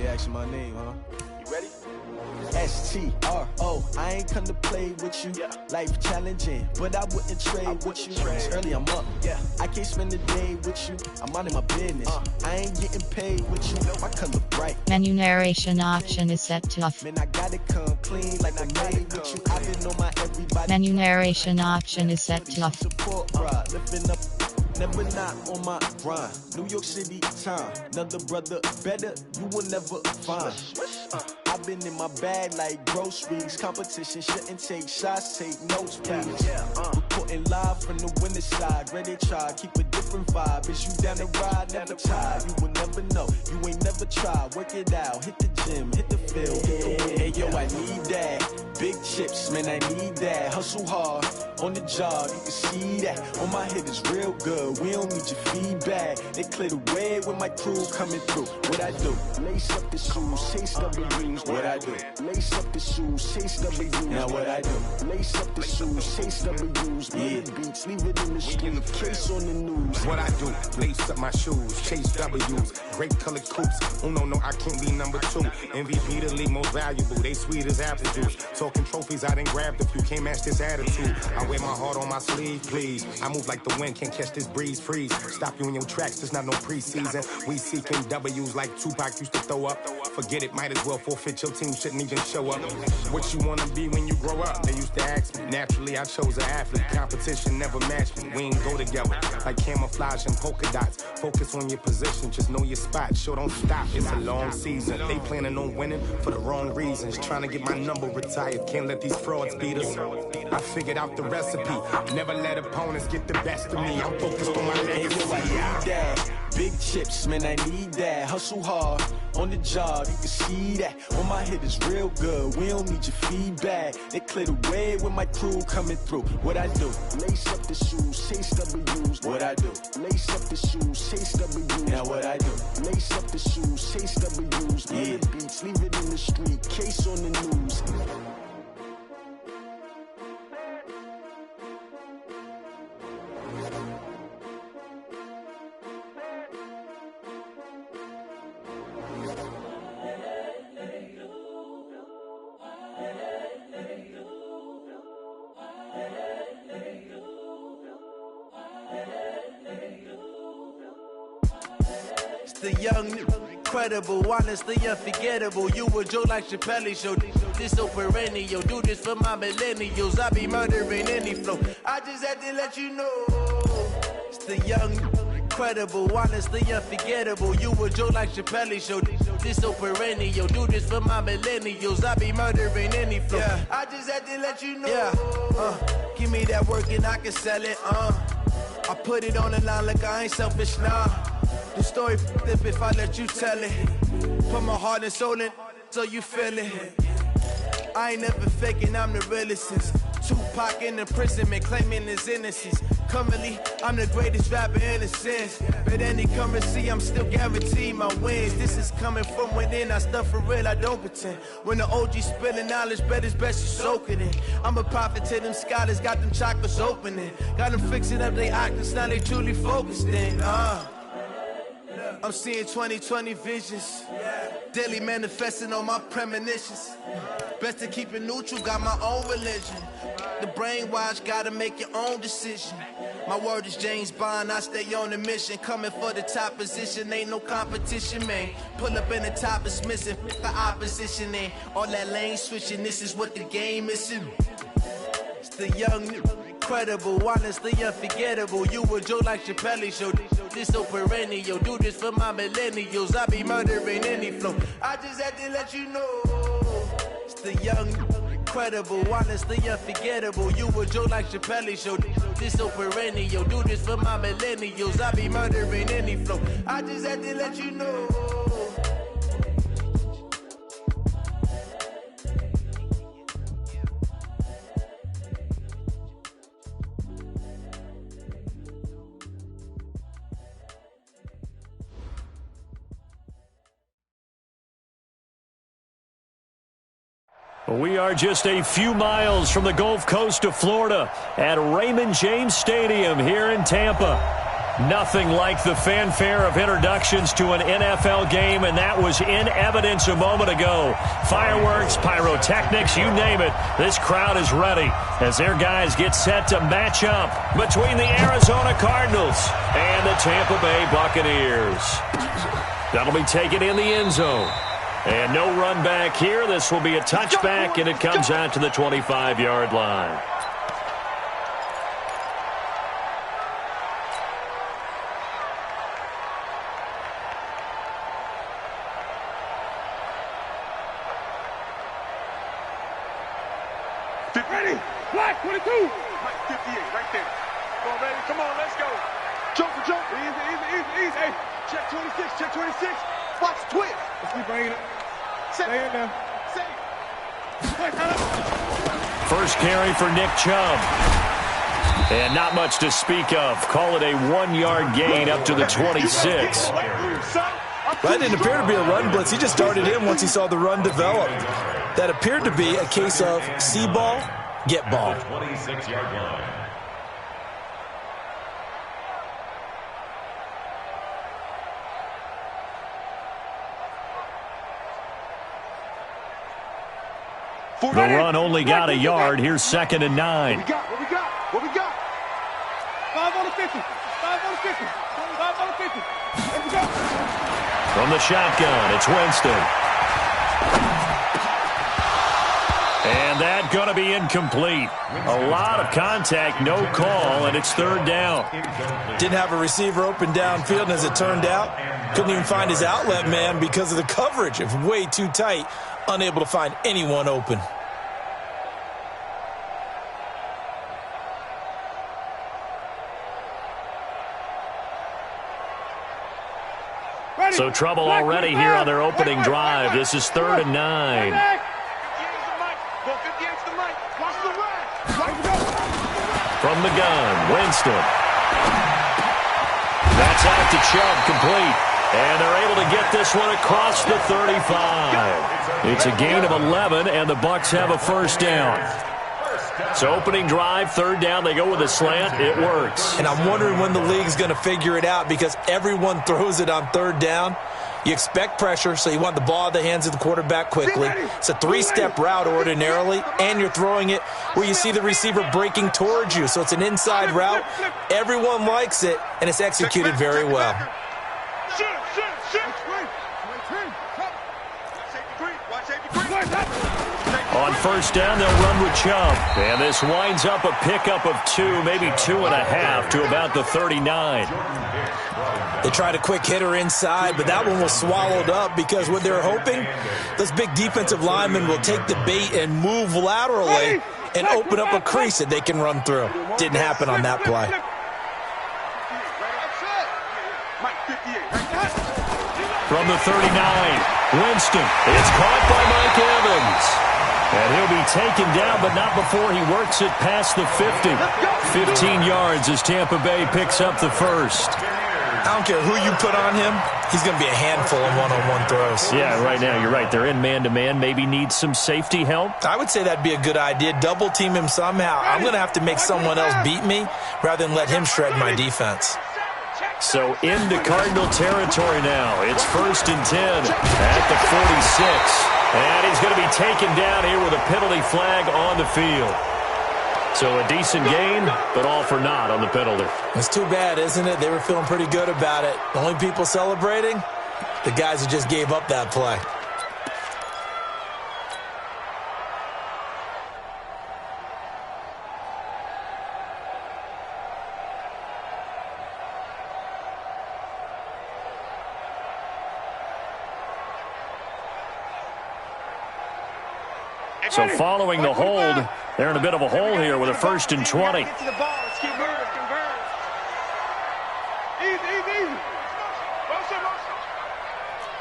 They asking my name, huh? You ready? S-T-R-O, I ain't come to play with you. Life challenging, but I wouldn't trade with you. It's early, I'm up. I can't spend the day with you. I'm minding my business. I ain't getting paid with you. My color bright. Menu narration option is set to off. Man, I gotta come clean like I made with you. I've been on my everybody. Menu narration option is set to off. Support, bruh, lifting up. Never not on my grind. New York City time. Another brother better, you will never find. I've been in my bag like groceries. Competition shouldn't take shots, take notes, please. Reporting live from the winter side. Ready to try, keep a different vibe. Is you down the ride, never tired. You will never know, you ain't never tried. Work it out, hit the gym, hit the field, hit the Hey yo, I need that. Big chips, man, I need that. Hustle hard, on the job, you can see that. On my head is real good, we don't need your feedback. They clear the way with my crew coming through. What I do? Lace up the shoes, chase W's. What I do? Lace up the shoes, chase W's. Now what I do? Lace up the shoes, chase W's. Murder beats, leave it in the street, case on the news. What I do? Lace up my shoes, chase W's. Great colored coops. Oh no, I can't be number 2. MVP the league most valuable. They sweet as apple juice. Talking trophies, I done grabbed a few. Can't match this attitude. I wear my heart on my sleeve, please. I move like the wind, can't catch this breeze, freeze. Stop you in your tracks, there's not no preseason. We seeking W's like Tupac used to throw up. Forget it, might as well forfeit. Your team shouldn't even show up. What you wanna be when you grow up? They used to ask me. Naturally, I chose an athlete. Competition never matched me. We ain't go together like camouflage and polka dots. Focus on your position, just know your spot. Sure, don't stop. It's a long season. They planning on winning for the wrong reasons. Trying to get my number retired. Can't let these frauds beat us. I figured out the recipe. Never let opponents get the best of me. I'm focused on my legacy. Big chips, man, I need that. Hustle hard, on the job, you can see that. On my head is real good, we don't need your feedback. They clear the way with my crew coming through. What I do? Lace up the shoes, chase W's. What I do? Lace up the shoes, chase W's. Now what I do? Lace up the shoes, chase W's. Murder beats, leave it in the street, case on the news. The young, incredible, honestly unforgettable. You a joke like Chappelle show. This so perennial. Do this for my millennials. I be murdering any flow. I just had to let you know. It's the young, incredible, honestly unforgettable. You a joke like Chappelle show. This so perennial. Do this for my millennials. I be murdering any flow. I just had to let you know. Give me that work and I can sell it. I put it on the line like I ain't selfish now. The story flip if I let you tell it. Put my heart and soul in so you feel it. I ain't never faking, I'm the realest since Tupac in imprisonment, claiming his innocence. Currently, I'm the greatest rapper in a sense. But any currency, I'm still guaranteed my wins. This is coming from within, I stuff for real, I don't pretend. When the OG spilling knowledge, bet it's best you soak it in. I'm a prophet to them scholars, got them chakras opening. Got them fixing up they octaves, now they truly focused in. I'm seeing 2020 visions. Daily manifesting on my premonitions. Best to keep it neutral, got my own religion. The brainwash, gotta make your own decision. My word is James Bond, I stay on a mission. Coming for the top position, ain't no competition, man. Pull up in the top is missing, the opposition ain't. All that lane switching, this is what the game is. It's the young, incredible, honestly unforgettable. You a joke like Chappelle show. This so perennial. Do this for my millennials. I be murdering any flow. I just had to let you know. It's the young, incredible, honestly unforgettable. You a joke like Chappelle show. This so perennial. Do this for my millennials. I be murdering any flow. I just had to let you know. We are just a few miles from the Gulf Coast of Florida at Raymond James Stadium here in Tampa. Nothing like the fanfare of introductions to an NFL game, and that was in evidence a moment ago. Fireworks, pyrotechnics, you name it. This crowd is ready as their guys get set to match up between the Arizona Cardinals and the Tampa Bay Buccaneers. That'll be taken in the end zone. And no run back here. This will be a touchback, and it comes out to the 25-yard line. Ready? Black 22. Mike 58 right there. Come on, baby. Come on, let's go. Jump for jump. Easy. Hey, check 26. Check 26. Watch twitch. Let's keep bringing it. Stay in now. First carry for Nick Chubb. And not much to speak of. Call it a 1-yard gain up to the 26. That didn't appear to be a run blitz. He just started in once he saw the run develop. That appeared to be a case of see ball, get ball. 26-yard line. The run only got a yard. Here's 2nd and 9. What we got? 5 on the 50. 5 on the 50. 5 on the 50. Let's go. From the shotgun, it's Winston. And that going to be incomplete. A lot of contact, no call, and it's 3rd down. Didn't have a receiver open downfield, and as it turned out, couldn't even find his outlet man because of the coverage. It was way too tight, unable to find anyone open. So trouble already here on their opening drive. This is 3rd and 9. From the gun, Winston. That's out to Chubb, complete. And they're able to get this one across the 35. It's a gain of 11, and the Bucs have a 1st down. So opening drive, 3rd down, they go with a slant. It works. And I'm wondering when the league's going to figure it out because everyone throws it on 3rd down. You expect pressure, so you want the ball in the hands of the quarterback quickly. It's a 3-step route ordinarily, and you're throwing it where you see the receiver breaking towards you. So it's an inside route. Everyone likes it, and it's executed very well. On 1st down, they'll run with Chubb. And this winds up a pickup of 2, maybe 2.5 to about the 39. They tried a quick hitter inside, but that one was swallowed up because what they're hoping, those big defensive linemen will take the bait and move laterally and open up a crease that they can run through. Didn't happen on that play. From the 39, Winston. It's caught by Mike Evans. And he'll be taken down, but not before he works it past the 50. 15 yards as Tampa Bay picks up the 1st. I don't care who you put on him. He's going to be a handful of one-on-one throws. Yeah, right now, you're right. They're in man-to-man. Maybe needs some safety help. I would say that'd be a good idea. Double team him somehow. I'm going to have to make someone else beat me rather than let him shred my defense. So into Cardinal territory now. It's 1st and 10 at the 46. And he's going to be taken down here with a penalty flag on the field. So a decent gain, but all for naught on the penalty. It's too bad, isn't it? They were feeling pretty good about it. The only people celebrating, the guys who just gave up that play. So following the hold, they're in a bit of a hole here with a 1st and 20. Easy.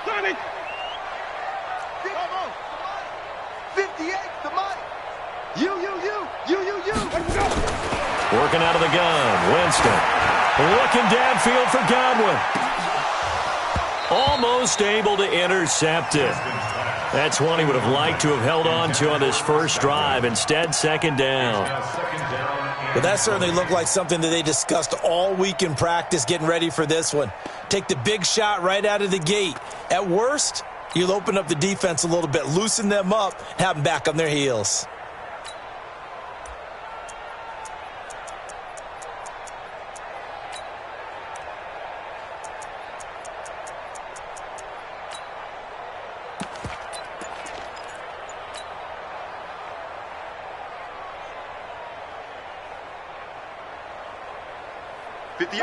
20. 58, the money. You. Working out of the gun, Winston. Looking downfield for Godwin. Almost able to intercept it. That's one he would have liked to have held on to on this first drive. Instead, 2nd down. Well, that certainly looked like something that they discussed all week in practice getting ready for this one. Take the big shot right out of the gate. At worst, you'll open up the defense a little bit, loosen them up, have them back on their heels.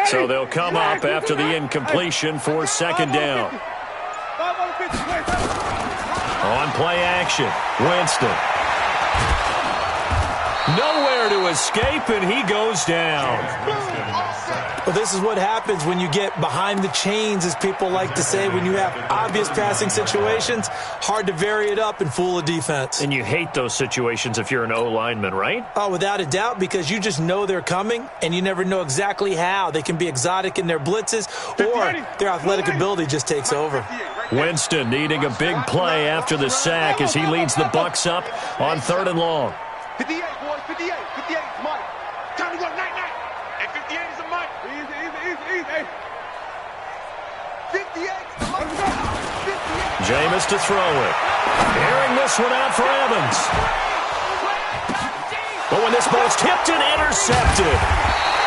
So they'll come up after the incompletion for second down. On play action, Winston. Nowhere to escape, and he goes down. Well, this is what happens when you get behind the chains, as people like to say. When you have obvious passing situations, hard to vary it up and fool a defense. And you hate those situations if you're an O-lineman, right? Oh, without a doubt, because you just know they're coming, and you never know exactly how. They can be exotic in their blitzes, or their athletic ability just takes over. Winston needing a big play after the sack as he leads the Bucs up on 3rd and long. 58, boys, 58. 58 is Mike. Time to go, night. Hey, 58 is a Mike. Easy. Hey. 58 is a Mike. 58. Jameis to throw it. Airing this one out for Evans. But when this ball's tipped and intercepted.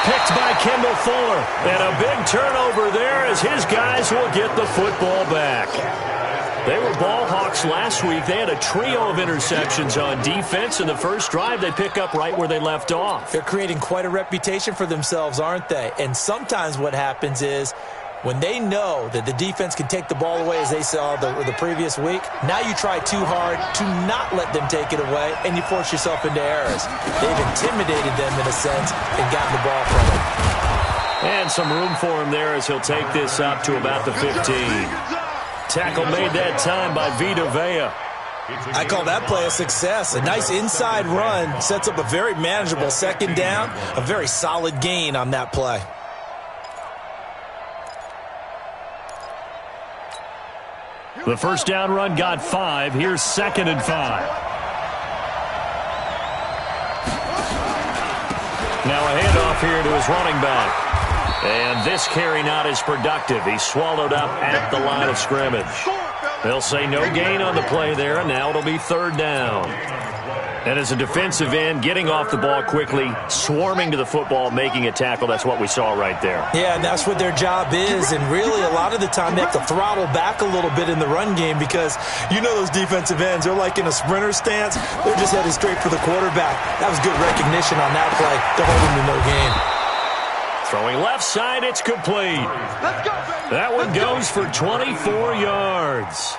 Picked by Kendall Fuller. And a big turnover there as his guys will get the football back. They were ball hawks last week. They had a trio of interceptions on defense. In the first drive, they pick up right where they left off. They're creating quite a reputation for themselves, aren't they? And sometimes what happens is when they know that the defense can take the ball away, as they saw the previous week, now you try too hard to not let them take it away, and you force yourself into errors. They've intimidated them in a sense and gotten the ball from them. And some room for him there as he'll take this up to about the 15. Tackle made that time by Vita Vea. I call that play a success. A nice inside run sets up a very manageable second down, a very solid gain on that play. The first down run got 5. Here's 2nd and 5. Now a handoff here to his running back. And this carry not as productive. He's swallowed up at the line of scrimmage. They'll say no gain on the play there, and now it'll be 3rd down. And as a defensive end, getting off the ball quickly, swarming to the football, making a tackle, that's what we saw right there. Yeah, and that's what their job is. And really, a lot of the time, they have to throttle back a little bit in the run game because you know those defensive ends, they're like in a sprinter stance. They're just headed straight for the quarterback. That was good recognition on that play to hold him to no gain. Throwing left side, it's complete. That one goes for 24 yards.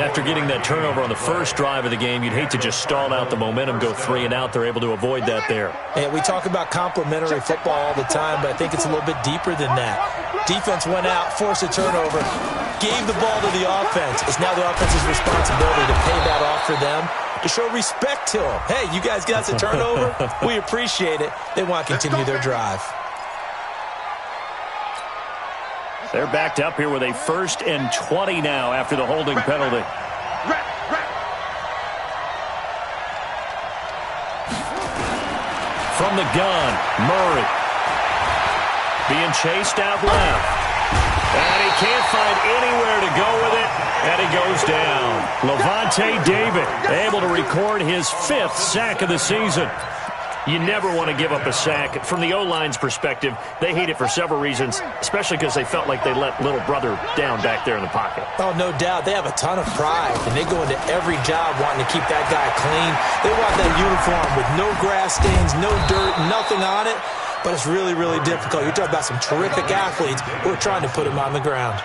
After getting that turnover on the first drive of the game, you'd hate to just stall out the momentum, go 3 and out. They're able to avoid that there. Yeah, we talk about complementary football all the time, but I think it's a little bit deeper than that. Defense went out, forced a turnover, gave the ball to the offense. It's now the offense's responsibility to pay that off for them, to show respect to them. Hey, you guys got the turnover? We appreciate it. They want to continue their drive. They're backed up here with a 1st and 20 now after the holding penalty. From the gun, Murray. Being chased out left. And he can't find anywhere to go with it. And he goes down. Levante David able to record his 5th sack of the season. You never want to give up a sack. From the O-line's perspective, they hate it for several reasons, especially because they felt like they let little brother down back there in the pocket. Oh, no doubt. They have a ton of pride, and they go into every job wanting to keep that guy clean. They want that uniform with no grass stains, no dirt, nothing on it, but it's really, really difficult. You're talking about some terrific athletes who are trying to put him on the ground.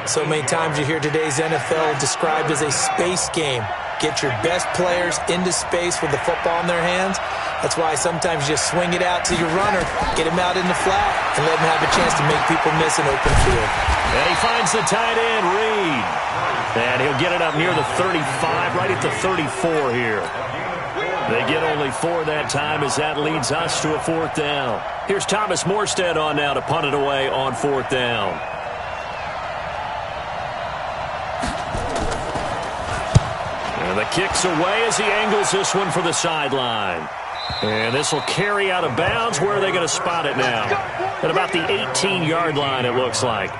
So many times you hear today's NFL described as a space game. Get your best players into space with the football in their hands. That's why sometimes you just swing it out to your runner, get him out in the flat, and let him have a chance to make people miss an open field. And he finds the tight end, Reed. And he'll get it up near the 35, right at the 34 here. They get only 4 that time as that leads us to a 4th down. Here's Thomas Morstead on now to punt it away on 4th down. And the kick's away as he angles this one for the sideline. And this will carry out of bounds. Where are they going to spot it now? At about the 18-yard line, it looks like.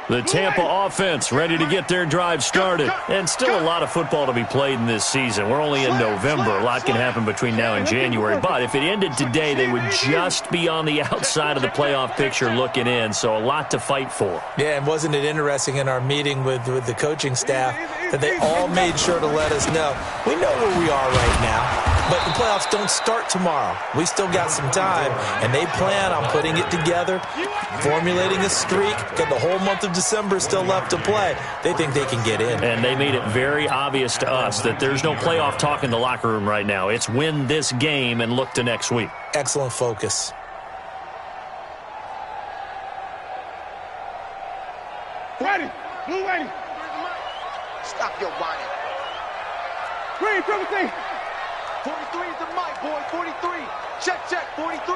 The Tampa offense ready to get their drive started. And still a lot of football to be played in this season. We're only in November. A lot can happen between now and January. But if it ended today, they would just be on the outside of the playoff picture looking in. So a lot to fight for. Yeah, and wasn't it interesting in our meeting with the coaching staff that they all made sure to let us know, we know where we are right now, but the playoffs don't start tomorrow. We still got some time, and they plan on putting it together, formulating a streak, got the whole month of December still left to play. They think they can get in. And they made it very obvious to us that there's no playoff talk in the locker room right now. It's win this game and look to next week. Excellent focus. Ready. Blue ready. Stop your whining. Green, 17. 43 is the mic, boy. 43. Check, 43.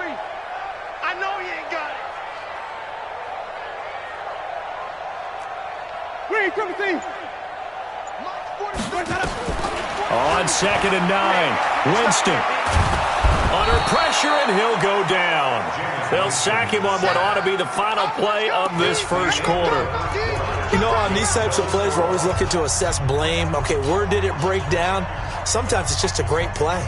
I know you ain't got it. Green, 17. On 2nd and 9, Winston under pressure, and he'll go down. They'll sack him on what ought to be the final play of this first quarter. You know, on these types of plays, we're always looking to assess blame. Okay, where did it break down? Sometimes it's just a great play.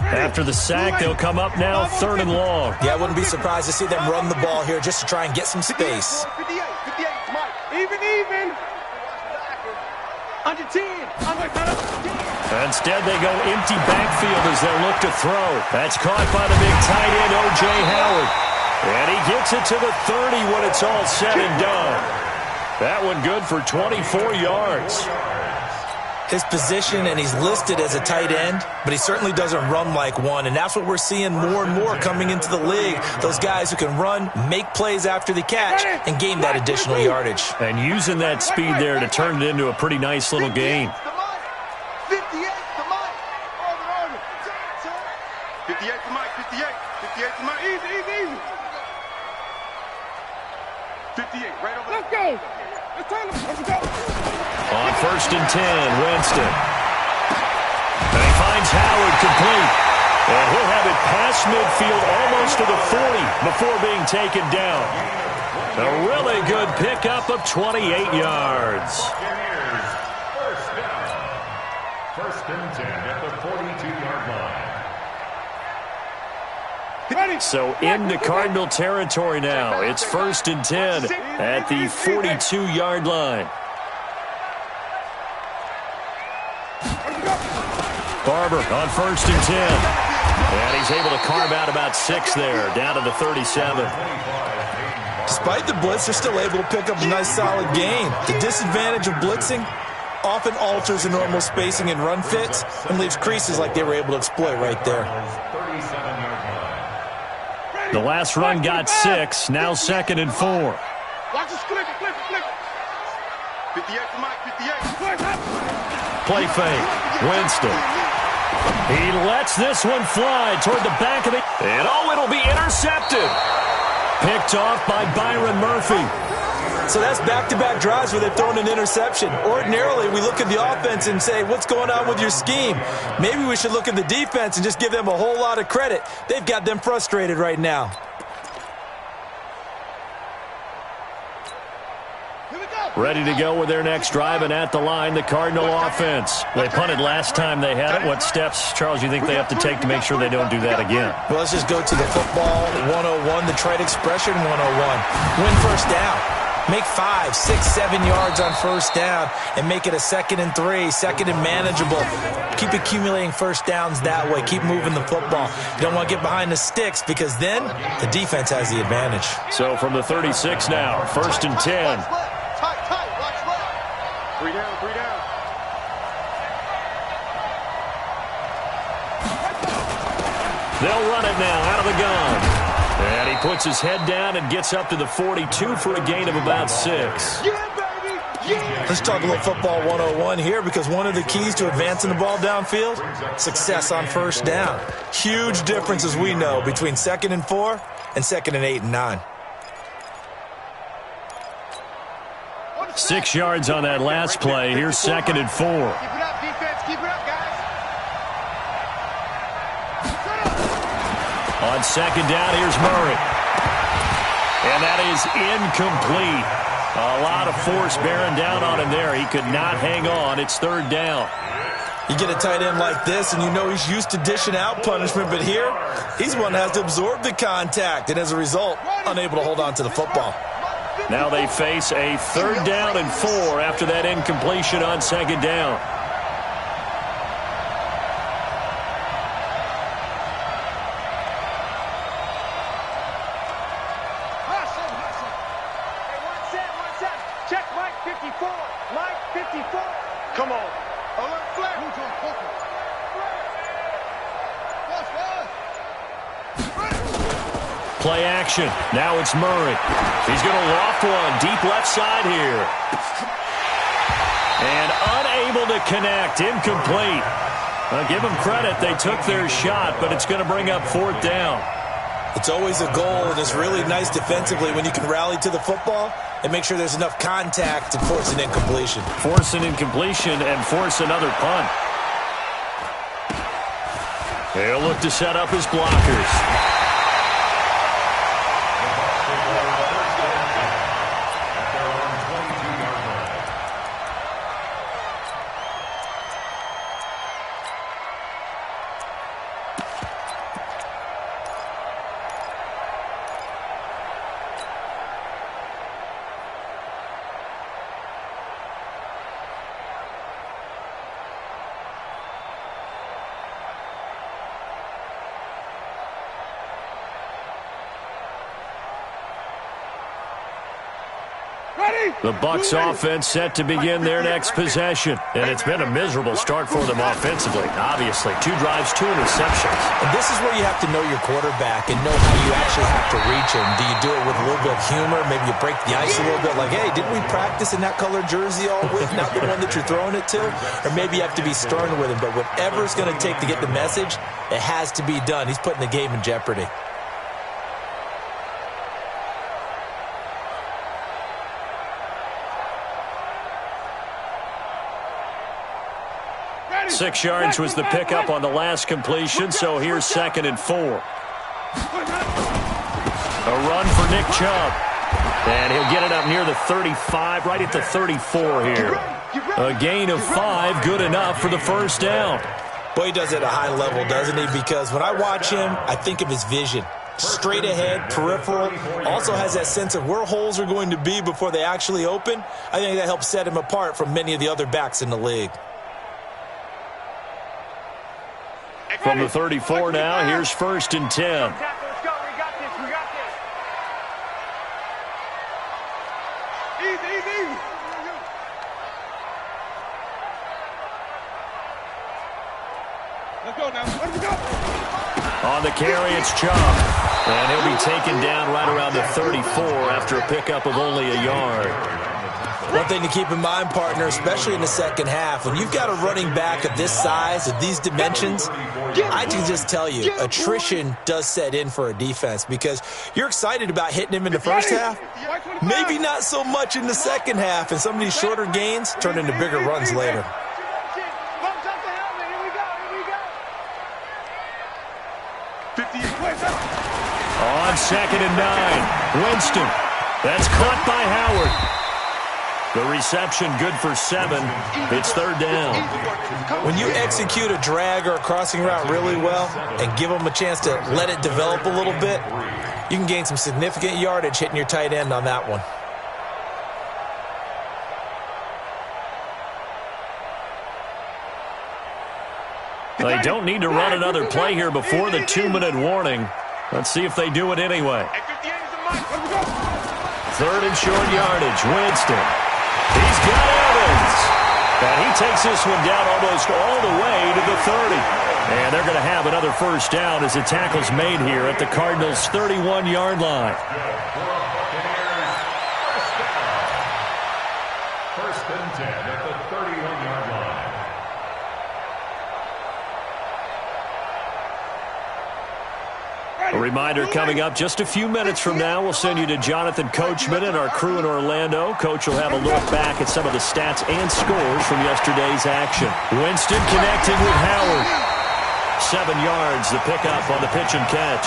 After the sack, they'll come up now 3rd and long. Yeah, I wouldn't be surprised to see them run the ball here just to try and get some space. 58, Mike. Even. Under 10. Instead, they go empty backfield as they look to throw. That's caught by the big tight end, O.J. Howard. And he gets it to the 30 when it's all said and done. That one good for 24 yards. His position, and he's listed as a tight end, but he certainly doesn't run like one, and that's what we're seeing more and more coming into the league. Those guys who can run, make plays after the catch, and gain that additional yardage. And using that speed there to turn it into a pretty nice little gain. 58 to Mike. 58 to Mike. 58 to Mike. Easy. 58, right over there. Let's go. Let's go. On 1st and 10, Winston. And he finds Howard complete. And he'll have it past midfield almost to the 40 before being taken down. A really good pickup of 28 yards. First and 10 at the 42-yard line. So into Cardinal territory now. It's 1st and 10 at the 42-yard line. Barber on 1st and 10. And he's able to carve out about 6 there, down to the 37. Despite the blitz, they're still able to pick up a nice solid gain. The disadvantage of blitzing often alters the normal spacing and run fits and leaves creases like they were able to exploit right there. The last run got 6, now 2nd and 4. Watch this flip. 58 to Mike. 58. Play fake. Winston. He lets this one fly toward the back of it. And it'll be intercepted. Picked off by Byron Murphy. So that's back-to-back drives where they're throwing an interception. Ordinarily, we look at the offense and say, what's going on with your scheme? Maybe we should look at the defense and just give them a whole lot of credit. They've got them frustrated right now. Ready to go with their next drive, and at the line, the Cardinal offense. They punted last time they had it. What steps, Charles, you think they have to take to make sure they don't do that again? Well, let's just go to the football 101, the trade expression 101. Win first down. Make 5, 6, 7 yards on first down and make it a 2nd and 3, 2nd and manageable. Keep accumulating first downs that way. Keep moving the football. You don't want to get behind the sticks because then the defense has the advantage. So from the 36 now, 1st and 10. Tight, watch left. 3 down. They'll run it now out of the gun. And he puts his head down and gets up to the 42 for a gain of about 6. Yeah, baby! Yeah! Let's talk a little football 101 here, because one of the keys to advancing the ball downfield, success on first down. Huge difference, as we know, between 2nd and 4 and 2nd and 8 and 9. 6 yards on that last play. Here's 2nd and 4. Keep it up, defense. Keep it up, guys. On 2nd down, here's Murray. And that is incomplete. A lot of force bearing down on him there. He could not hang on. It's 3rd down. You get a tight end like this, and you know he's used to dishing out punishment, but here, he's one that has to absorb the contact, and as a result, unable to hold on to the football. Now they face a 3rd down and 4 after that incompletion on 2nd down. Check Mike 54. Mike 54. Come on. Alert flag. Play action. Now it's Murray. He's going to loft one deep left side here. And unable to connect. Incomplete. Give them credit. They took their shot, but it's going to bring up 4th down. It's always a goal, and it's really nice defensively when you can rally to the football and make sure there's enough contact to force an incompletion. Force an incompletion and force another punt. They'll look to set up his blockers. The Bucs offense set to begin their next possession. And it's been a miserable start for them offensively. Obviously, 2 drives, 2 interceptions. And this is where you have to know your quarterback and know how you actually have to reach him. Do you do it with a little bit of humor? Maybe you break the ice a little bit like, hey, didn't we practice in that color jersey all week? Not the one that you're throwing it to? Or maybe you have to be stern with him. But whatever it's going to take to get the message, it has to be done. He's putting the game in jeopardy. 6 yards was the pickup on the last completion, so here's 2nd and 4. A run for Nick Chubb. And he'll get it up near the 35, right at the 34 here. A gain of 5, good enough for the 1st down. Boy, he does it at a high level, doesn't he? Because when I watch him, I think of his vision. Straight ahead, peripheral, also has that sense of where holes are going to be before they actually open. I think that helps set him apart from many of the other backs in the league. From the 34 now, here's 1st and 10. Let's go. We got this. We got this. Easy. Let's go now. Let's go. On the carry, it's Chubb. And he'll be taken down right around the 34 after a pickup of only a yard. One thing to keep in mind, partner, especially in the second half, when you've got a running back of this size, of these dimensions, I can just tell you, attrition does set in for a defense because you're excited about hitting him in the first half, maybe not so much in the second half, and some of these shorter gains turn into bigger runs later. On 2nd and 9, Winston. That's caught by Howard. The reception good for 7. It's 3rd down. When you execute a drag or a crossing route really well and give them a chance to let it develop a little bit, you can gain some significant yardage hitting your tight end on that one. They don't need to run another play here before the 2-minute warning. Let's see if they do it anyway. 3rd and short yardage. Winston. He's got Evans. And he takes this one down almost all the way to the 30. And they're going to have another first down as the tackle's made here at the Cardinals' 31-yard line. First and 10 at the 31-yard line. A reminder coming up just a few minutes from now, we'll send you to Jonathan Coachman and our crew in Orlando. Coach will have a look back at some of the stats and scores from yesterday's action. Winston connecting with Howard. 7 yards, the pickup on the pitch and catch.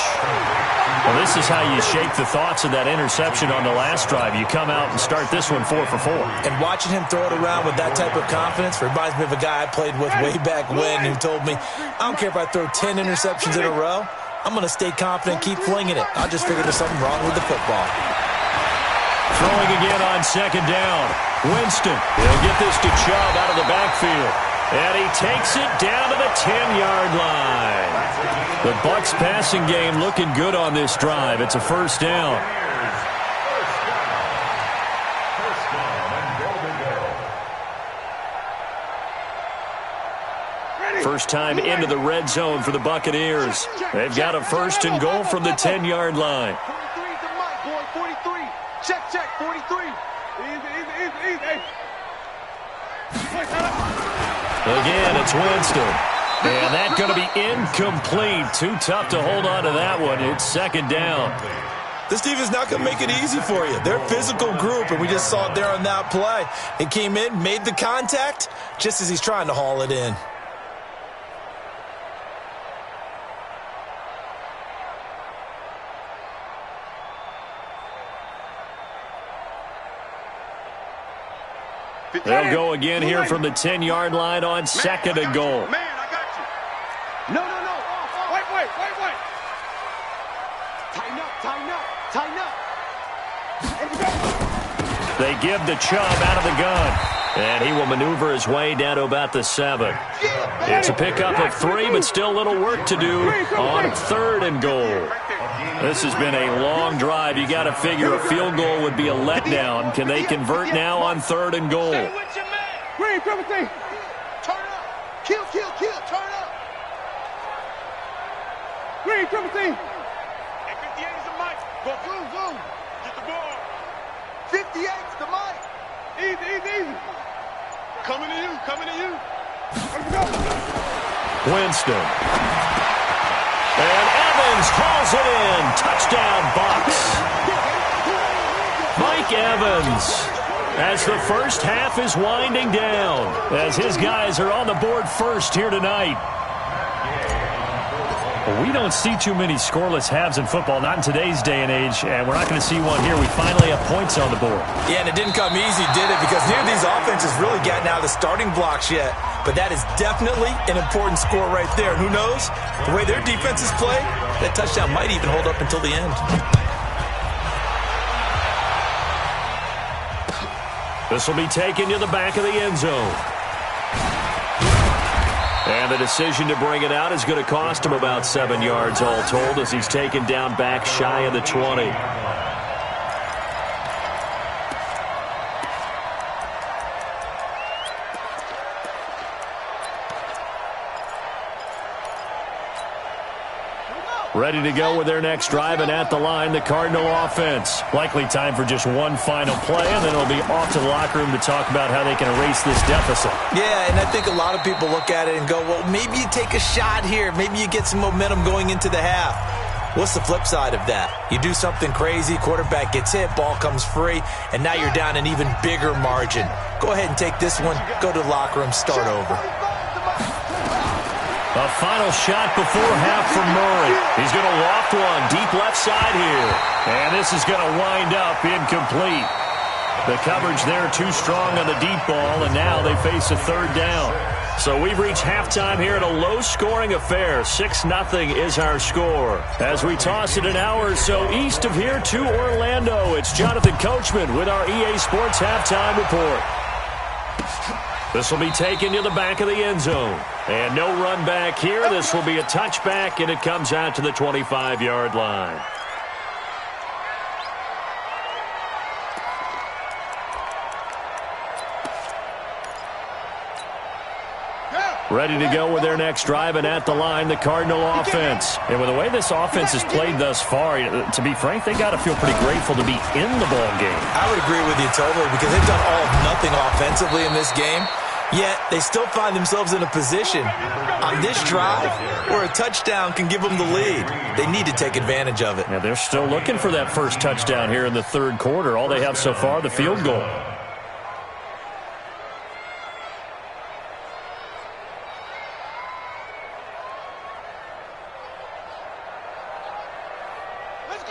Well, this is how you shape the thoughts of that interception on the last drive. You come out and start this one 4 for 4. And watching him throw it around with that type of confidence reminds me of a guy I played with way back when who told me, I don't care if I throw 10 interceptions in a row. I'm going to stay confident, keep flinging it. I just figured there's something wrong with the football. Throwing again on second down. Winston, he'll get this to Chubb out of the backfield. And he takes it down to the 10-yard line. The Bucs passing game looking good on this drive. It's a first down. First time into the red zone for the Buccaneers. They've got a first and goal from the 10-yard line. 43 to Mike, boy, 43. Check, 43. Easy. Again, it's Winston. And that's going to be incomplete. Too tough to hold on to that one. It's second down. This defense not going to make it easy for you. They're a physical group, and we just saw it there on that play. He came in, made the contact, just as he's trying to haul it in. They'll go again here from the 10-yard line on second and goal. Man, I got you. No. Wait. Tighten up. They give the Chubb out of the gun. And he will maneuver his way down to about the 7. It's a pickup of 3, but still a little work to do on third and goal. This has been a long drive. You got to figure a field goal would be a letdown. Can they convert now on third and goal? Green, turn up. Kill, turn up. Green, triple team. Hey, 58 is the mic. Go, zoom. Get the ball. 58's the mic. Easy. Coming to you. Let's go. Winston. And Evans hauls it in. Touchdown, Bucs. Mike Evans, as the first half is winding down, as his guys are on the board first here tonight. Well, we don't see too many scoreless halves in football, not in today's day and age, and we're not going to see one here. We finally have points on the board. Yeah, and it didn't come easy, did it? Because neither of these offenses really gotten out of the starting blocks yet. But that is definitely an important score right there. And who knows? The way their defenses play, that touchdown might even hold up until the end. This will be taken to the back of the end zone. And the decision to bring it out is going to cost him about 7 yards all told as he's taken down back shy of the 20. Ready to go with their next drive, and at the line, the Cardinal offense. Likely time for just one final play, and then it'll be off to the locker room to talk about how they can erase this deficit. Yeah, and I think a lot of people look at it and go, well, maybe you take a shot here. Maybe you get some momentum going into the half. What's the flip side of that? You do something crazy, quarterback gets hit, ball comes free, and now you're down an even bigger margin. Go ahead and take this one, go to the locker room, start over. A final shot before half from Murray. He's going to loft one deep left side here. And this is going to wind up incomplete. The coverage there too strong on the deep ball, and now they face a third down. So we've reached halftime here at a low-scoring affair. 6-0 is our score. As we toss it an hour or so east of here to Orlando, it's Jonathan Coachman with our EA Sports Halftime Report. This will be taken to the back of the end zone. And no run back here. This will be a touchback, and it comes out to the 25-yard line. Ready to go with their next drive, and at the line, the Cardinal offense. And with the way this offense has played thus far, to be frank, they got to feel pretty grateful to be in the ball game. I would agree with you totally, because they've done all of nothing offensively in this game, yet they still find themselves in a position on this drive where a touchdown can give them the lead. They need to take advantage of it. Yeah, they're still looking for that first touchdown here in the third quarter. All they have so far, the field goal.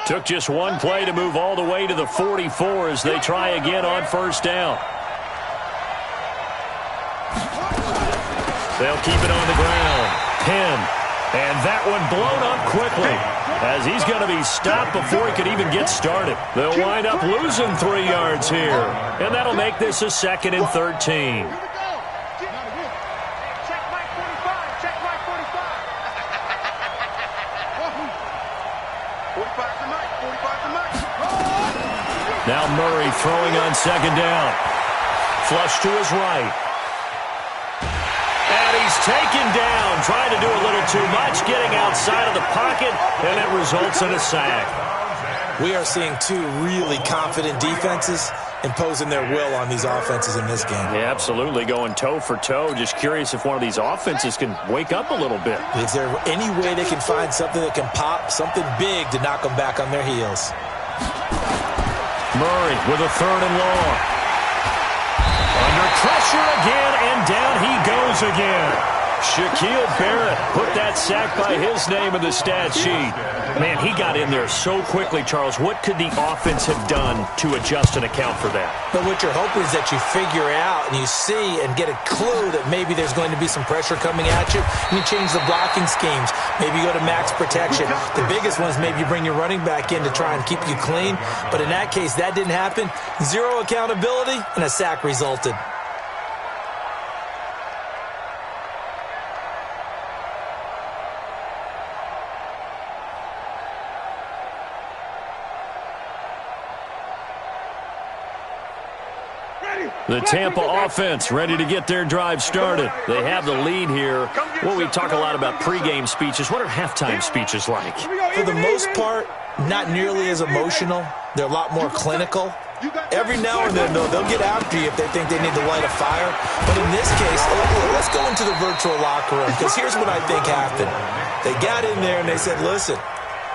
Took just one play to move all the way to the 44 as they try again on first down. They'll keep it on the ground. Pin. And that one blown up quickly as he's going to be stopped before he could even get started. They'll wind up losing 3 yards here. And that'll make this a 2nd and 13. Now Murray throwing on 2nd down. Flush to his right. And he's taken down, trying to do a little too much, getting outside of the pocket, and it results in a sack. We are seeing two really confident defenses imposing their will on these offenses in this game. Yeah, absolutely, going toe for toe. Just curious if one of these offenses can wake up a little bit. Is there any way they can find something that can pop, something big to knock them back on their heels? Murray with a 3rd and long. Under pressure again, and down he goes again. Shaquille Barrett put that sack by his name in the stat sheet. Man, he got in there so quickly, Charles. What could the offense have done to adjust and account for that? But what you're hoping is that you figure out and you see and get a clue that maybe there's going to be some pressure coming at you, and you change the blocking schemes. Maybe you go to max protection. The biggest one is maybe you bring your running back in to try and keep you clean. But in that case, that didn't happen. Zero accountability, and a sack resulted. The Tampa offense ready to get their drive started. They have the lead here. Well, we talk a lot about pregame speeches. What are halftime speeches like? For the most part, not nearly as emotional. They're a lot more clinical. Every now and then, though, they'll get after you if they think they need to light a fire. But in this case, let's go into the virtual locker room, because here's what I think happened. They got in there and they said, listen,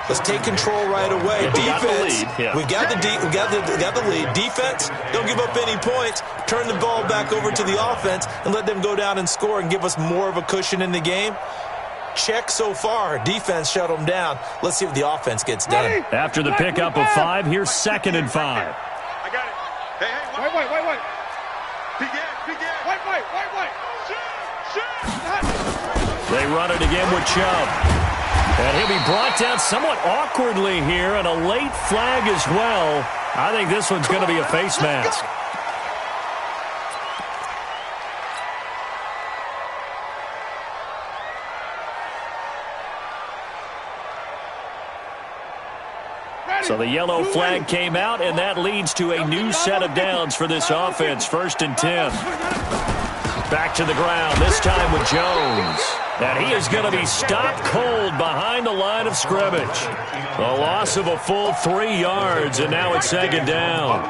let's take control right away. Defense, we got the lead. Defense, don't give up any points. Turn the ball back over to the offense and let them go down and score and give us more of a cushion in the game. Check so far. Defense shut them down. Let's see what the offense gets done. After the pickup of 5, here's 2nd and 5. I got it. Hey, wait. Wait. Shoot. They run it again with Chubb. And he'll be brought down somewhat awkwardly here, and a late flag as well. I think this one's going to be a face mask. So the yellow flag came out, and that leads to a new set of downs for this offense. 1st and 10. Back to the ground, this time with Jones. And he is going to be stopped cold behind the line of scrimmage. A loss of a full 3 yards, and now it's 2nd down.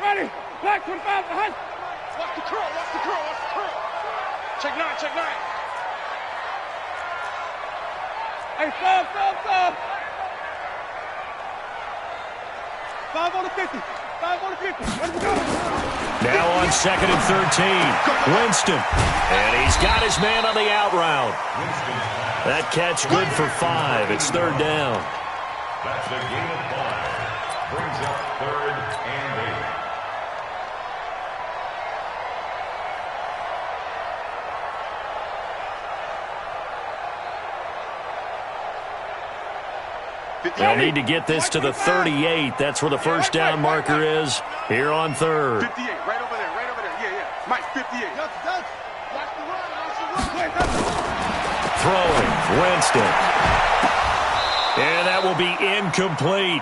Ready, black 25 behind. Watch the curl. Check 9. Hey, stop. 5 on the 50. Let's go. Now on 2nd and 13. Winston. And he's got his man on the out route. That catch good for 5. It's 3rd down. That's the game of 5. Brings up 3rd and 8. They'll need to get this to the 38. That's where the first down marker is here on 3rd. 58, right over there. Yeah. Mike, 58. Throwing, Winston. And that will be incomplete.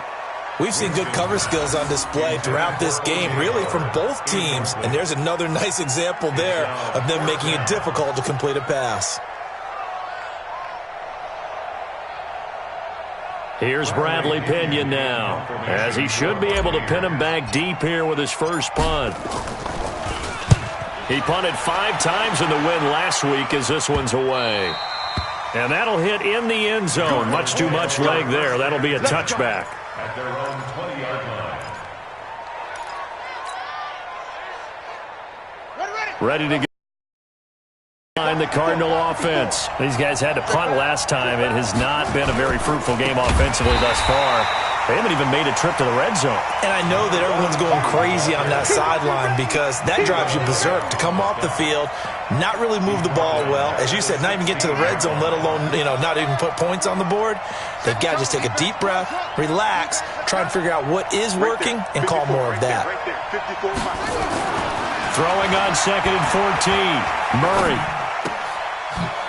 We've seen good cover skills on display throughout this game, really from both teams. And there's another nice example there of them making it difficult to complete a pass. Here's Bradley Pinion now, as he should be able to pin him back deep here with his first punt. He punted 5 times in the win last week as this one's away. And that'll hit in the end zone. Much too much leg there. That'll be a touchback. At their own 20-yard line. Ready to go. The Cardinal offense. These guys had to punt last time. It has not been a very fruitful game offensively thus far. They haven't even made a trip to the red zone. And I know that everyone's going crazy on that sideline because that drives you berserk to come off the field, not really move the ball well. As you said, not even get to the red zone, let alone, not even put points on the board. They've got to just take a deep breath, relax, try and figure out what is working, and call more of that. Throwing on 2nd and 14. Murray.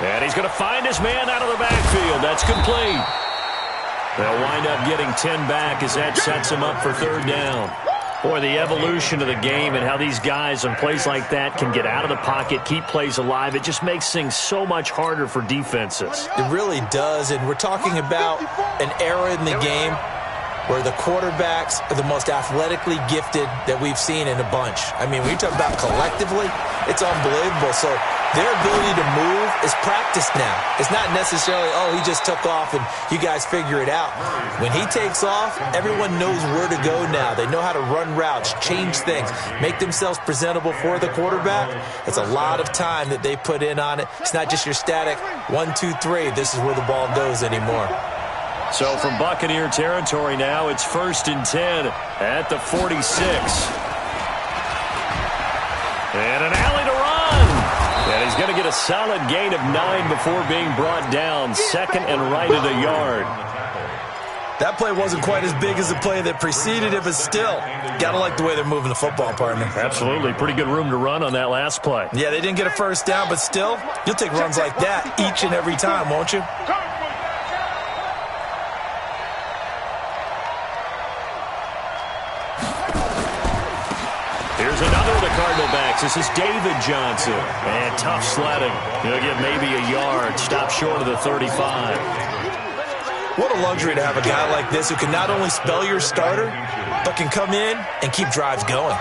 And he's going to find his man out of the backfield. That's complete. They'll wind up getting 10 back as that sets him up for 3rd down. Boy, the evolution of the game and how these guys on plays like that can get out of the pocket, keep plays alive, it just makes things so much harder for defenses. It really does, and we're talking about an era in the game where the quarterbacks are the most athletically gifted that we've seen in a bunch. I mean, when you talk about collectively, it's unbelievable. So their ability to move is practiced now. It's not necessarily, oh, he just took off and you guys figure it out. When he takes off, everyone knows where to go now. They know how to run routes, change things, make themselves presentable for the quarterback. It's a lot of time that they put in on it. It's not just your static 1, 2, 3. This is where the ball goes anymore. So from Buccaneer territory now, it's 1st and 10 at the 46. And an alley to run. And he's going to get a solid gain of 9 before being brought down. 2nd and right at a yard. That play wasn't quite as big as the play that preceded it, but still, got to like the way they're moving the football, partner. Absolutely. Pretty good room to run on that last play. Yeah, they didn't get a first down, but still, you'll take runs like that each and every time, won't you? Here's another of the Cardinal backs. This is David Johnson. And tough sledding. He'll get maybe a yard. Stop short of the 35. What a luxury to have a guy like this who can not only spell your starter, but can come in and keep drives going.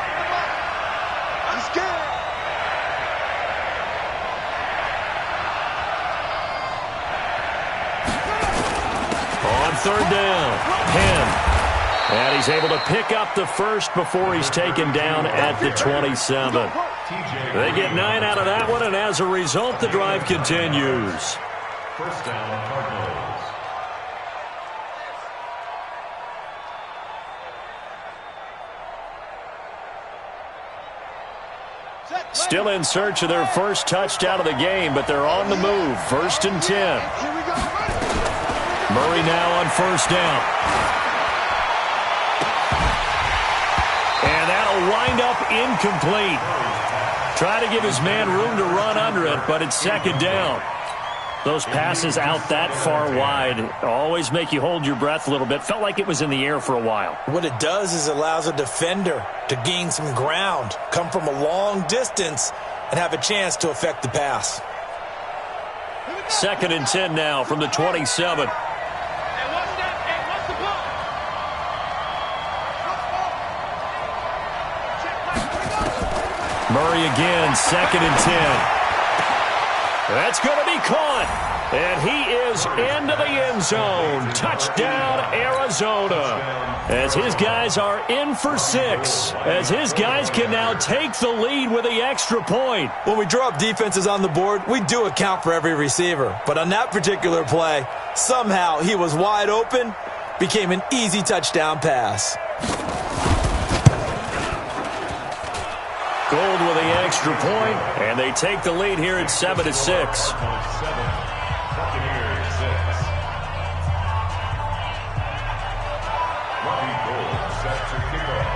On 3rd down, Penn. And he's able to pick up the first before he's taken down at the 27. They get 9 out of that one, and as a result, the drive continues. 1st down, Cardinals. Still in search of their first touchdown of the game, but they're on the move. 1st and 10. Murray now on 1st down. And that'll wind up incomplete. Try to give his man room to run under it, but it's 2nd down. Those passes out that far wide always make you hold your breath a little bit. Felt like it was in the air for a while. What it does is it allows a defender to gain some ground, come from a long distance, and have a chance to affect the pass. 2nd and 10 now from the 27. Murray again, 2nd and 10. That's going to be caught. And he is into the end zone. Touchdown, Arizona. As his guys are in for 6. As his guys can now take the lead with the extra point. When we draw up defenses on the board, we do account for every receiver. But on that particular play, somehow he was wide open, became an easy touchdown pass. Gold with the extra point, and they take the lead here at 7-6. Buccaneers 6. Robbie Gould set to kick off.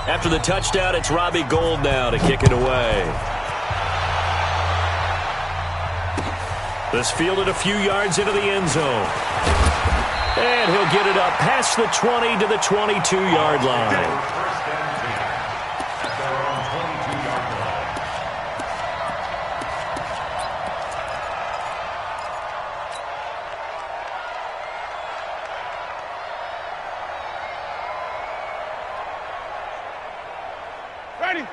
After the touchdown, it's Robbie Gould now to kick it away. This fielded a few yards into the end zone. And he'll get it up past the 20 to the 22-yard line.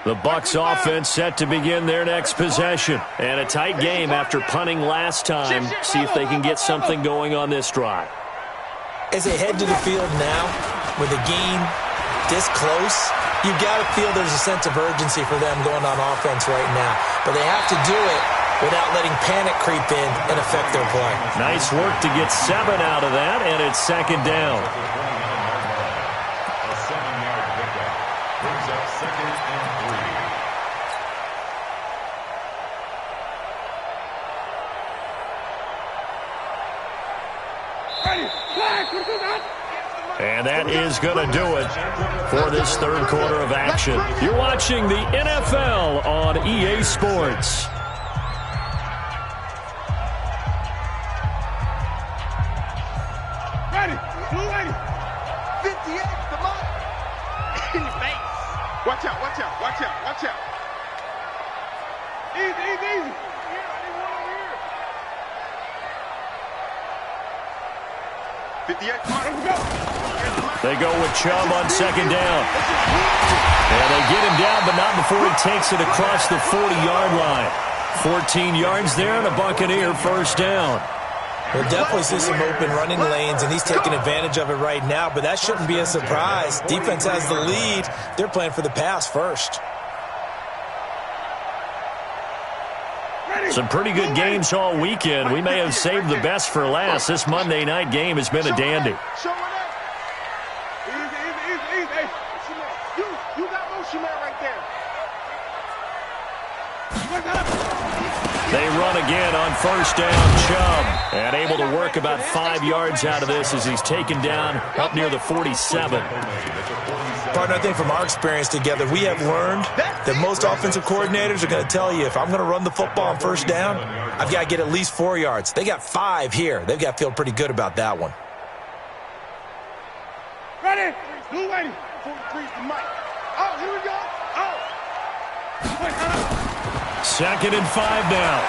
The Bucs offense set to begin their next possession. And a tight game after punting last time. See if they can get something going on this drive. As they head to the field now, with the game this close, you've got to feel there's a sense of urgency for them going on offense right now. But they have to do it without letting panic creep in and affect their play. Nice work to get 7 out of that, and it's second down. A 7-yard pickup brings up 2nd and 3. And that is going to do it for this third quarter of action. You're watching the NFL on EA Sports. Ready, blue lady. 58, the mark. In your face. Watch out, watch out, watch out, watch out. Easy, easy, easy. Here, I need one over here. 58, come on, let's go. They go with Chubb on second down. And they get him down, but not before he takes it across the 40-yard line. 14 yards there and a Buccaneer first down. We'll definitely see some open running lanes, and he's taking advantage of it right now, but that shouldn't be a surprise. Defense has the lead. They're playing for the pass first. Some pretty good games all weekend. We may have saved the best for last. This Monday night game has been a dandy. Easy, easy, easy, easy. Hey, you got motion man right there. They run again on first down. Chubb, and able to work about 5 yards out of this as he's taken down up near the 47. Partner, I think from our experience together, we have learned that most offensive coordinators are going to tell you, if I'm going to run the football on first down, I've got to get at least 4 yards. They got 5 here. They've got to feel pretty good about that one. Ready? Blue lady. 43's the mic. Oh, here we go. Oh. Second and 5 now.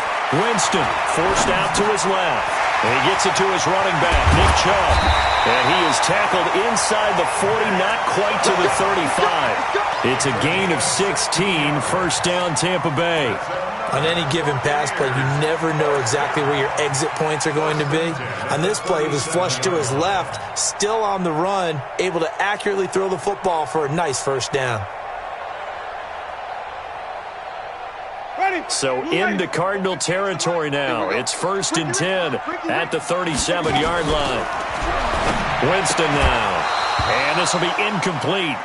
Winston forced out to his left. And he gets it to his running back, Nick Chubb. And he is tackled inside the 40, not quite to the 35. It's a gain of 16, first down Tampa Bay. On any given pass play, you never know exactly where your exit points are going to be. On this play, he was flushed to his left, still on the run, able to accurately throw the football for a nice first down. So into Cardinal territory now. It's 1st and 10 at the 37-yard line. Winston now. And this will be incomplete.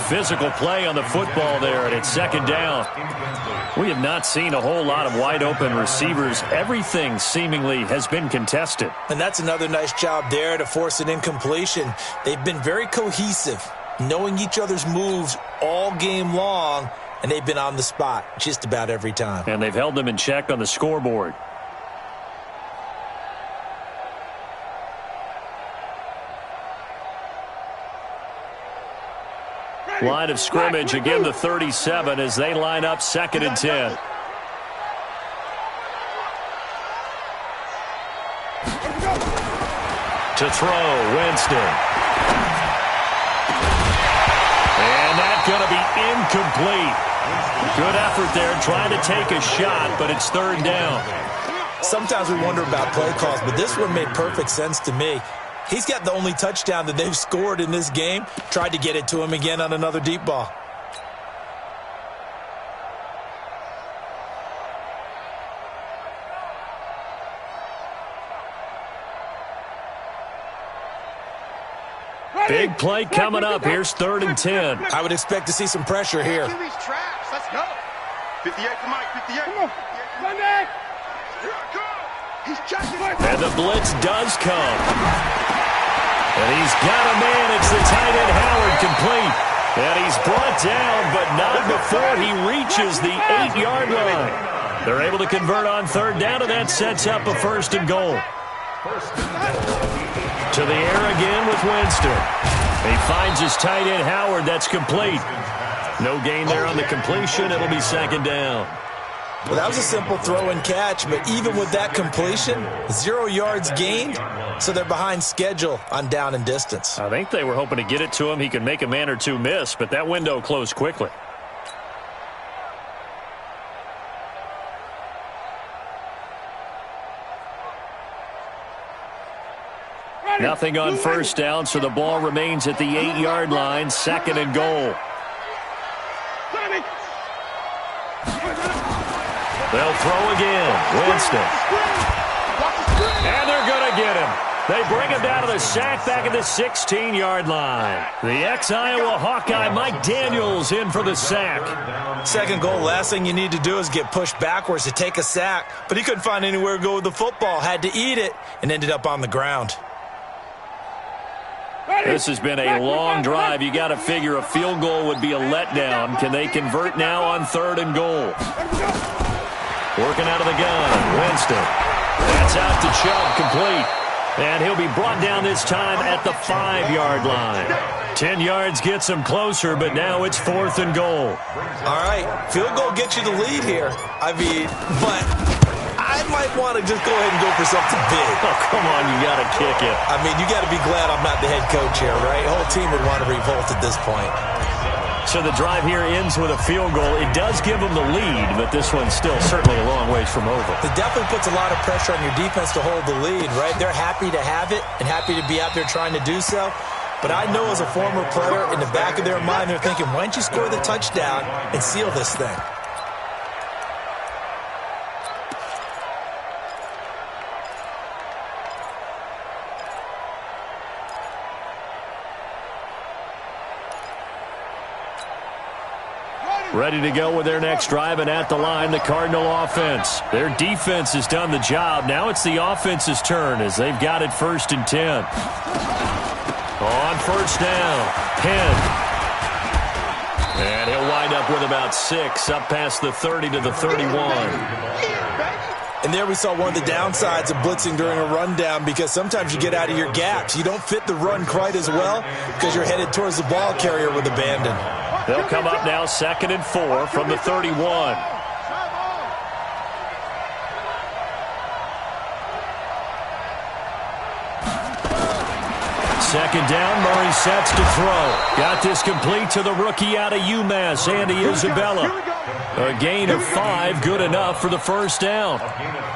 Physical play on the football there, and it's second down. We have not seen a whole lot of wide-open receivers. Everything seemingly has been contested. And that's another nice job there to force an incompletion. They've been very cohesive, knowing each other's moves all game long, and they've been on the spot just about every time. And they've held them in check on the scoreboard. Line of scrimmage, again the 37 as they line up 2nd and 10. To throw, Winston. And that's going to be incomplete. Good effort there, trying to take a shot, but it's third down. Sometimes we wonder about play calls, but this one made perfect sense to me. He's got the only touchdown that they've scored in this game. Tried to get it to him again on another deep ball. Big play coming up. Here's 3rd and 10. I would expect to see some pressure here. These traps. Let's go. 58 to Mike. 58. Come on. Monday. Here I come. He's checking. And the blitz does come. And he's got a man. It's the tight end, Howard, complete. And he's brought down, but not before he reaches the 8-yard line. They're able to convert on third down, and that sets up a first and goal. To the air again with Winston. He finds his tight end, Howard. That's complete. No gain there on the completion. It'll be second down. Well, that was a simple throw and catch, but even with that completion, 0 yards gained, so they're behind schedule on down and distance. I think they were hoping to get it to him. He could make a man or two miss, but that window closed quickly. Nothing on first down, so the ball remains at the 8-yard line, second and goal. They'll throw again. Winston. And they're going to get him. They bring him down to the sack back at the 16-yard line. The ex-Iowa Hawkeye Mike Daniels in for the sack. Second goal, last thing you need to do is get pushed backwards to take a sack. But he couldn't find anywhere to go with the football. Had to eat it and ended up on the ground. This has been a long drive. You got to figure a field goal would be a letdown. Can they convert now on third and goal? Working out of the gun, Winston. That's out to Chubb, complete. And he'll be brought down this time at the 5-yard line. 10 yards gets him closer, but now it's fourth and goal. All right, field goal gets you the lead here. I mean, but I might want to just go ahead and go for something big. Oh, come on, you got to kick it. I mean, you got to be glad I'm not the head coach here, right? The whole team would want to revolt at this point. So the drive here ends with a field goal. It does give them the lead, but this one's still certainly a long ways from over. It definitely puts a lot of pressure on your defense to hold the lead, right? They're happy to have it and happy to be out there trying to do so. But I know as a former player, in the back of their mind, they're thinking, why don't you score the touchdown and seal this thing? Ready to go with their next drive, and at the line, the Cardinal offense. Their defense has done the job. Now it's the offense's turn as they've got it first and 10. On first down, Penn. And he'll wind up with about 6, up past the 30 to the 31. And there we saw one of the downsides of blitzing during a rundown, because sometimes you get out of your gaps. You don't fit the run quite as well because you're headed towards the ball carrier with abandon. They'll come up now second and 4 from the 31. Second down, Murray sets to throw. Got this complete to the rookie out of UMass, Andy Isabella. A gain of 5, good enough for the first down.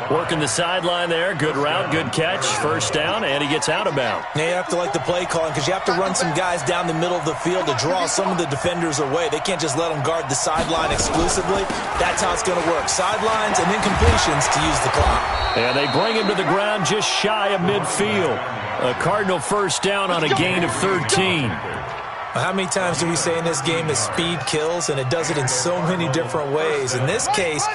Working the sideline there, good route, good catch, first down, and he gets out of bounds. Now you have to like the play calling, because you have to run some guys down the middle of the field to draw some of the defenders away. They can't just let them guard the sideline exclusively. That's how it's going to work. Sidelines and then completions to use the clock. And they bring him to the ground just shy of midfield. A Cardinal first down on a gain of 13. How many times do we say in this game that speed kills, and it does it in so many different ways? In this case,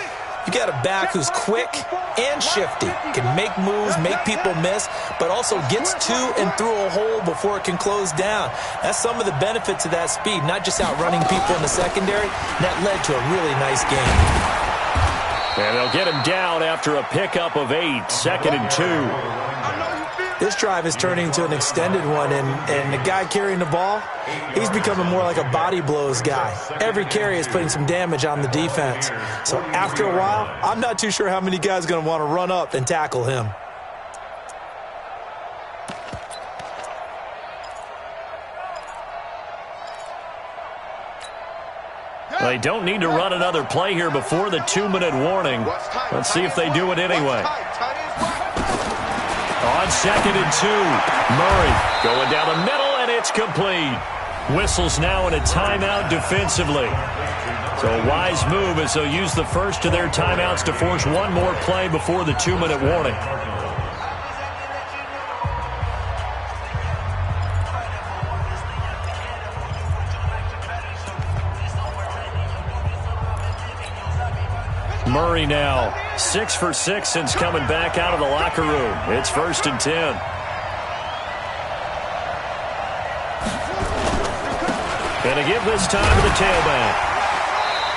you got a back who's quick and shifty, can make moves, make people miss, but also gets to and through a hole before it can close down. That's some of the benefits of that speed, not just outrunning people in the secondary. And that led to a really nice game. And they'll get him down after a pickup of 8, second and 2. This drive is turning into an extended one, and the guy carrying the ball, he's becoming more like a body blows guy. Every carry is putting some damage on the defense. So after a while, I'm not too sure how many guys are going to want to run up and tackle him. They don't need to run another play here before the 2-minute warning. Let's see if they do it anyway. On second and 2, Murray going down the middle, and it's complete. Whistles now in a timeout defensively. So a wise move as they'll use the first of their timeouts to force one more play before the 2-minute warning. Murray now 6 for 6 since coming back out of the locker room. It's first and 10. Going to give this time to the tailback.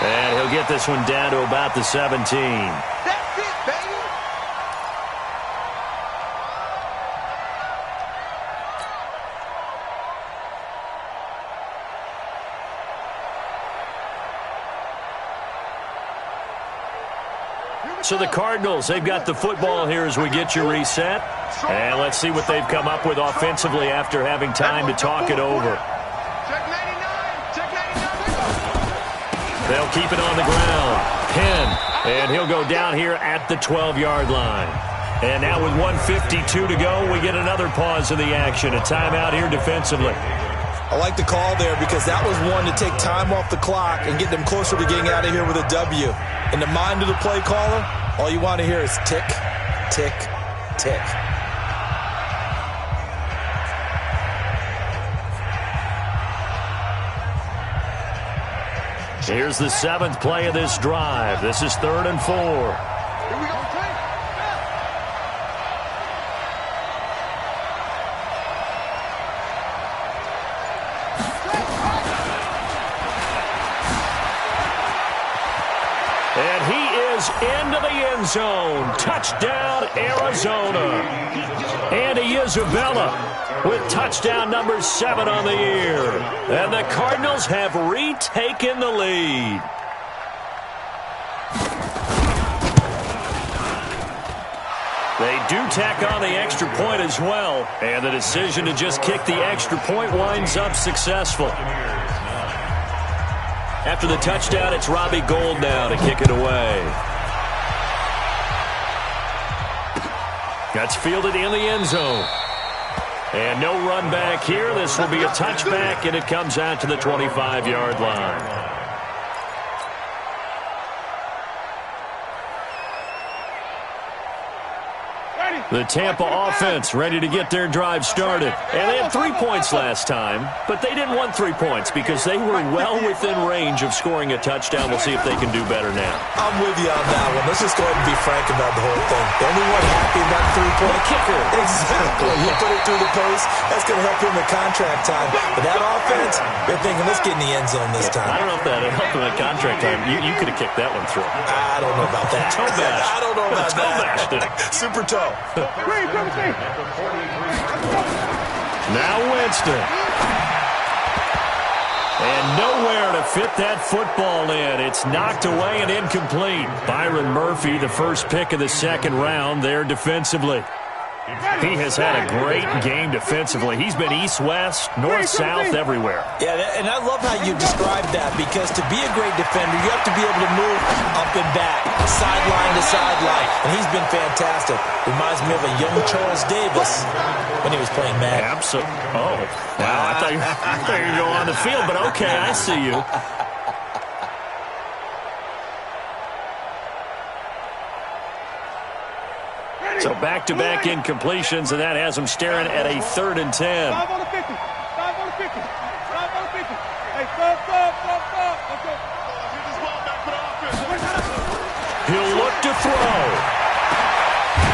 And he'll get this one down to about the 17. That's it, baby. So the Cardinals, they've got the football here as we get you reset. And let's see what they've come up with offensively after having time to talk it over. Check 99. Check 99. They'll keep it on the ground. Penn, and he'll go down here at the 12-yard line. And now with 1:52 to go, we get another pause in the action. A timeout here defensively. I like the call there because that was one to take time off the clock and get them closer to getting out of here with a W. In the mind of the play caller, all you want to hear is tick, tick, tick. Here's the 7th play of this drive. This is 3rd and 4. Here we go, Tank. And he is into the end zone. Touchdown, Arizona. Andy Isabella with touchdown number 7 on the year. And the Cardinals have retaken the lead. They do tack on the extra point as well. And the decision to just kick the extra point winds up successful. After the touchdown, it's Robbie Gould now to kick it away. That's fielded in the end zone. And no run back here. This will be a touchback, and it comes out to the 25-yard line. The Tampa offense ready to get their drive started. And they had 3 points last time, but they didn't want 3 points because they were well within range of scoring a touchdown. We'll see if they can do better now. I'm with you on that one. Let's just go ahead and be frank about the whole thing. The only one happy about 3-point kicker. Exactly. You put it through the post. That's going to help him in contract time. But that offense, they're thinking, let's get in the end zone this time. I don't know if that helped him in contract time. You could have kicked that one through. I don't know about that. Toe bash. I don't know about toe bashed it. Super toe. Now Winston. And nowhere to fit that football in. It's knocked away and incomplete. Byron Murphy, the first pick of the 2nd round there defensively. He has had a great game defensively. He's been east-west, north-south, everywhere. Yeah, and I love how you described that because to be a great defender, you have to be able to move up and back, sideline to sideline, and he's been fantastic. Reminds me of a young Charles Davis when he was playing Madden. Absolutely. Oh, wow. I thought you were going to go on the field, but okay, I see you. So back-to-back incompletions, and that has him staring at a 3rd and 10. 5 on the 50. 5 on the 50. 5 on the 50. Hey, stop. Let's go. Get this ball back for the offense. He'll look to throw.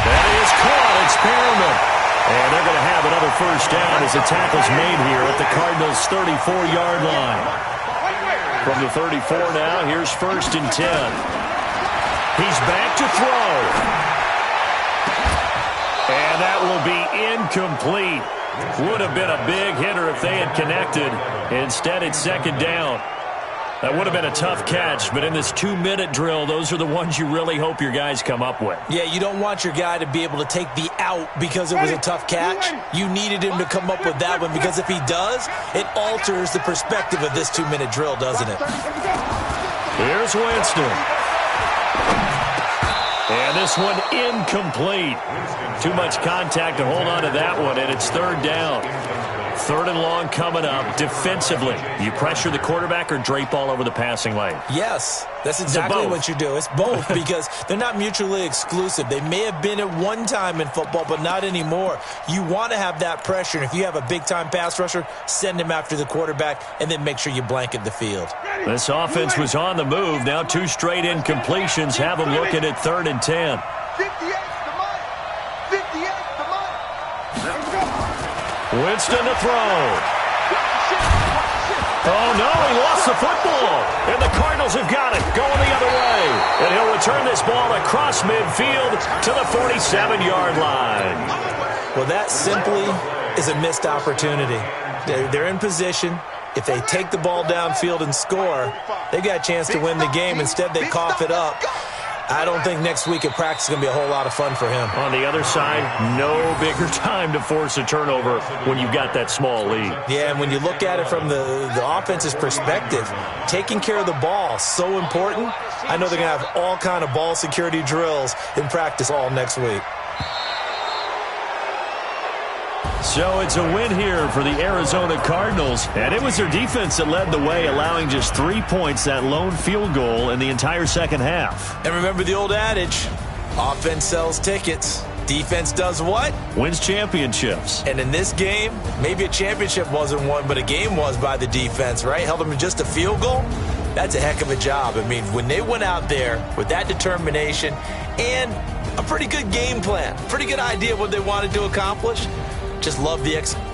That is caught. It's Perriman. And they're going to have another first down as the tackle's made here at the Cardinals' 34-yard line. From the 34 now, here's 1st and 10. He's back to throw. And that will be incomplete. Would have been a big hitter if they had connected. Instead, it's 2nd down. That would have been a tough catch, but in this 2-minute drill, those are the ones you really hope your guys come up with. Yeah, you don't want your guy to be able to take the out because it was a tough catch. You needed him to come up with that one because if he does, it alters the perspective of this 2-minute drill, doesn't it? Here's Winston. And this one incomplete. Too much contact to hold on to that one, and it's 3rd down. 3rd and long coming up. Defensively, you pressure the quarterback or drape all over the passing lane? Yes, that's exactly what you do. It's both because they're not mutually exclusive. They may have been at one time in football, but not anymore. You want to have that pressure, and if you have a big-time pass rusher, send him after the quarterback, and then make sure you blanket the field. This offense was on the move. Now 2 straight incompletions have them looking at 3rd and 10. 58 to Mike. 58 to Mike. Winston to throw. Oh, no, he lost the football. And the Cardinals have got it, going the other way. And he'll return this ball across midfield to the 47-yard line. Well, that simply is a missed opportunity. They're in position. If they take the ball downfield and score, they've got a chance to win the game. Instead, they cough it up. I don't think next week at practice is going to be a whole lot of fun for him. On the other side, no bigger time to force a turnover when you've got that small lead. Yeah, and when you look at it from the offense's perspective, taking care of the ball is so important. I know they're going to have all kind of ball security drills in practice all next week. So it's a win here for the Arizona Cardinals, and it was their defense that led the way, allowing just 3 points, that lone field goal in the entire second half. And remember the old adage, offense sells tickets. Defense does what? Wins championships. And in this game, maybe a championship wasn't won, but a game was by the defense, right? Held them to just a field goal. That's a heck of a job. I mean, when they went out there with that determination and a pretty good game plan, pretty good idea of what they wanted to accomplish, just love the execution.